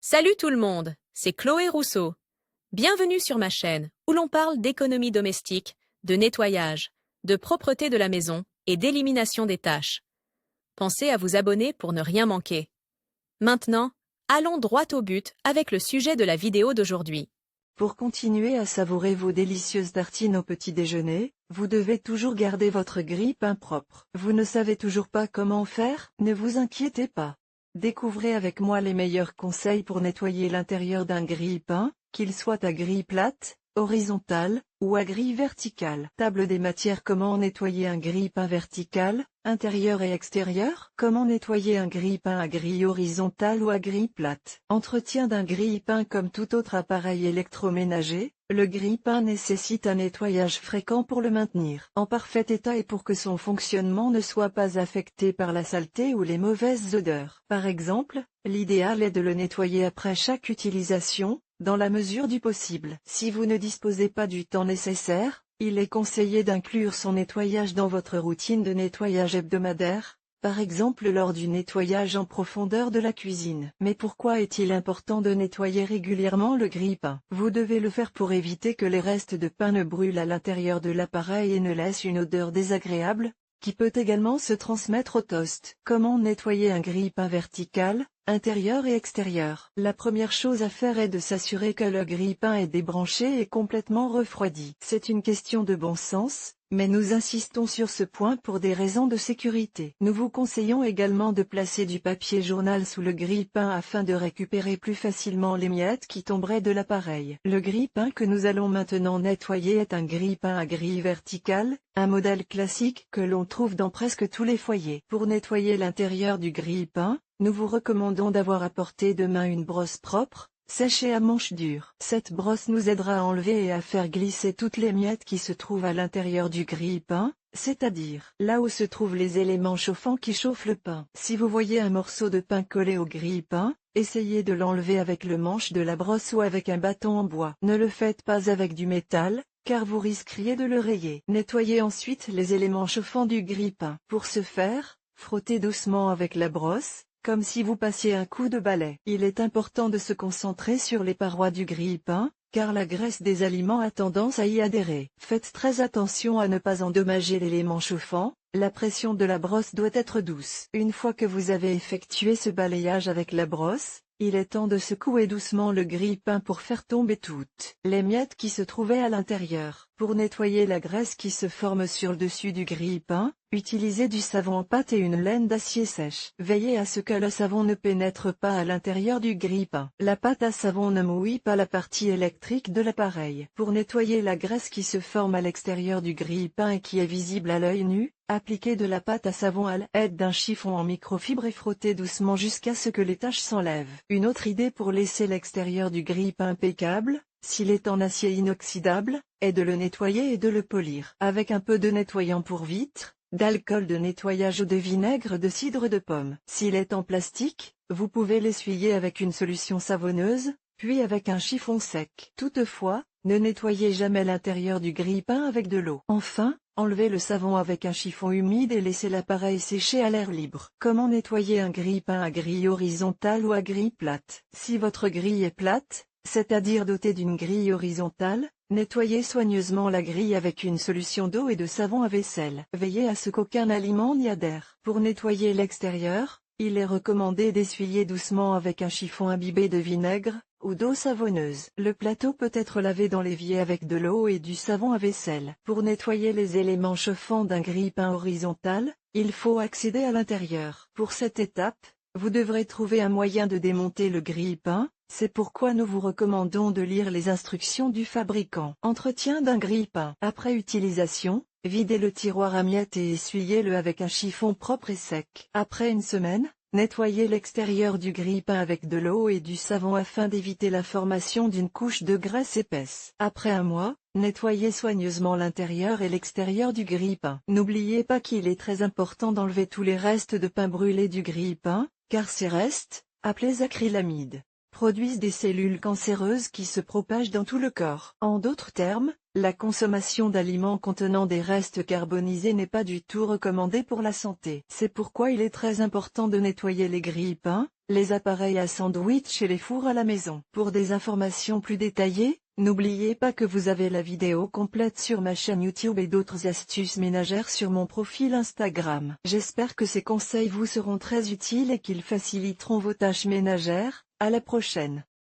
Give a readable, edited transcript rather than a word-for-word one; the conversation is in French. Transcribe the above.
Salut tout le monde, c'est Chloé Rousseau. Bienvenue sur ma chaîne où l'on parle d'économie domestique, de nettoyage, de propreté de la maison et d'élimination des tâches. Pensez à vous abonner pour ne rien manquer. Maintenant, allons droit au but avec le sujet de la vidéo d'aujourd'hui. Pour continuer à savourer vos délicieuses tartines au petit déjeuner, vous devez toujours garder votre grille-pain propre. Vous ne savez toujours pas comment faire? Ne vous inquiétez pas. Découvrez avec moi les meilleurs conseils pour nettoyer l'intérieur d'un grille-pain, qu'il soit à grille plate, horizontale, ou à grille verticale. Table des matières. Comment nettoyer un grille-pain vertical, intérieur et extérieur? Comment nettoyer un grille-pain à grille horizontale ou à grille plate? Entretien d'un grille-pain. Comme tout autre appareil électroménager, le grille-pain nécessite un nettoyage fréquent pour le maintenir en parfait état et pour que son fonctionnement ne soit pas affecté par la saleté ou les mauvaises odeurs. Par exemple, l'idéal est de le nettoyer après chaque utilisation, dans la mesure du possible. Si vous ne disposez pas du temps nécessaire, il est conseillé d'inclure son nettoyage dans votre routine de nettoyage hebdomadaire, par exemple lors du nettoyage en profondeur de la cuisine. Mais pourquoi est-il important de nettoyer régulièrement le grille-pain? Vous devez le faire pour éviter que les restes de pain ne brûlent à l'intérieur de l'appareil et ne laissent une odeur désagréable, qui peut également se transmettre au toast. Comment nettoyer un grille-pain vertical, intérieur et extérieur? La première chose à faire est de s'assurer que le grille-pain est débranché et complètement refroidi. C'est une question de bon sens, mais nous insistons sur ce point pour des raisons de sécurité. Nous vous conseillons également de placer du papier journal sous le grille-pain afin de récupérer plus facilement les miettes qui tomberaient de l'appareil. Le grille-pain que nous allons maintenant nettoyer est un grille-pain à grille verticale, un modèle classique que l'on trouve dans presque tous les foyers. Pour nettoyer l'intérieur du grille-pain, nous vous recommandons d'avoir à portée de main une brosse propre, sèche et à manche dure. Cette brosse nous aidera à enlever et à faire glisser toutes les miettes qui se trouvent à l'intérieur du grille-pain, c'est-à-dire là où se trouvent les éléments chauffants qui chauffent le pain. Si vous voyez un morceau de pain collé au grille-pain, essayez de l'enlever avec le manche de la brosse ou avec un bâton en bois. Ne le faites pas avec du métal, car vous risqueriez de le rayer. Nettoyez ensuite les éléments chauffants du grille-pain. Pour ce faire, frottez doucement avec la brosse, comme si vous passiez un coup de balai. Il est important de se concentrer sur les parois du grille-pain, car la graisse des aliments a tendance à y adhérer. Faites très attention à ne pas endommager l'élément chauffant, la pression de la brosse doit être douce. Une fois que vous avez effectué ce balayage avec la brosse, il est temps de secouer doucement le grille-pain pour faire tomber toutes les miettes qui se trouvaient à l'intérieur. Pour nettoyer la graisse qui se forme sur le dessus du grille-pain, utilisez du savon en pâte et une laine d'acier sèche. Veillez à ce que le savon ne pénètre pas à l'intérieur du grille-pain. La pâte à savon ne mouille pas la partie électrique de l'appareil. Pour nettoyer la graisse qui se forme à l'extérieur du grille-pain et qui est visible à l'œil nu, appliquez de la pâte à savon à l'aide d'un chiffon en microfibre et frottez doucement jusqu'à ce que les taches s'enlèvent. Une autre idée pour laisser l'extérieur du grille-pain impeccable, s'il est en acier inoxydable, est de le nettoyer et de le polir avec un peu de nettoyant pour vitre, d'alcool de nettoyage ou de vinaigre de cidre de pomme. S'il est en plastique, vous pouvez l'essuyer avec une solution savonneuse, puis avec un chiffon sec. Toutefois, ne nettoyez jamais l'intérieur du grille-pain avec de l'eau. Enfin, enlevez le savon avec un chiffon humide et laissez l'appareil sécher à l'air libre. Comment nettoyer un grille-pain à grille horizontale ou à grille plate? Si votre grille est plate, c'est-à-dire dotée d'une grille horizontale, nettoyez soigneusement la grille avec une solution d'eau et de savon à vaisselle. Veillez à ce qu'aucun aliment n'y adhère. Pour nettoyer l'extérieur, il est recommandé d'essuyer doucement avec un chiffon imbibé de vinaigre ou d'eau savonneuse. Le plateau peut être lavé dans l'évier avec de l'eau et du savon à vaisselle. Pour nettoyer les éléments chauffants d'un grille-pain horizontal, il faut accéder à l'intérieur. Pour cette étape, vous devrez trouver un moyen de démonter le grille-pain. C'est pourquoi nous vous recommandons de lire les instructions du fabricant. Entretien d'un grille-pain. Après utilisation, videz le tiroir à miettes et essuyez-le avec un chiffon propre et sec. Après une semaine, nettoyez l'extérieur du grille-pain avec de l'eau et du savon afin d'éviter la formation d'une couche de graisse épaisse. Après un mois, nettoyez soigneusement l'intérieur et l'extérieur du grille-pain. N'oubliez pas qu'il est très important d'enlever tous les restes de pain brûlé du grille-pain, car ces restes, appelés acrylamides, produisent des cellules cancéreuses qui se propagent dans tout le corps. En d'autres termes, la consommation d'aliments contenant des restes carbonisés n'est pas du tout recommandée pour la santé. C'est pourquoi il est très important de nettoyer les grille-pains, les appareils à sandwich et les fours à la maison. Pour des informations plus détaillées, n'oubliez pas que vous avez la vidéo complète sur ma chaîne YouTube et d'autres astuces ménagères sur mon profil Instagram. J'espère que ces conseils vous seront très utiles et qu'ils faciliteront vos tâches ménagères. À la prochaine.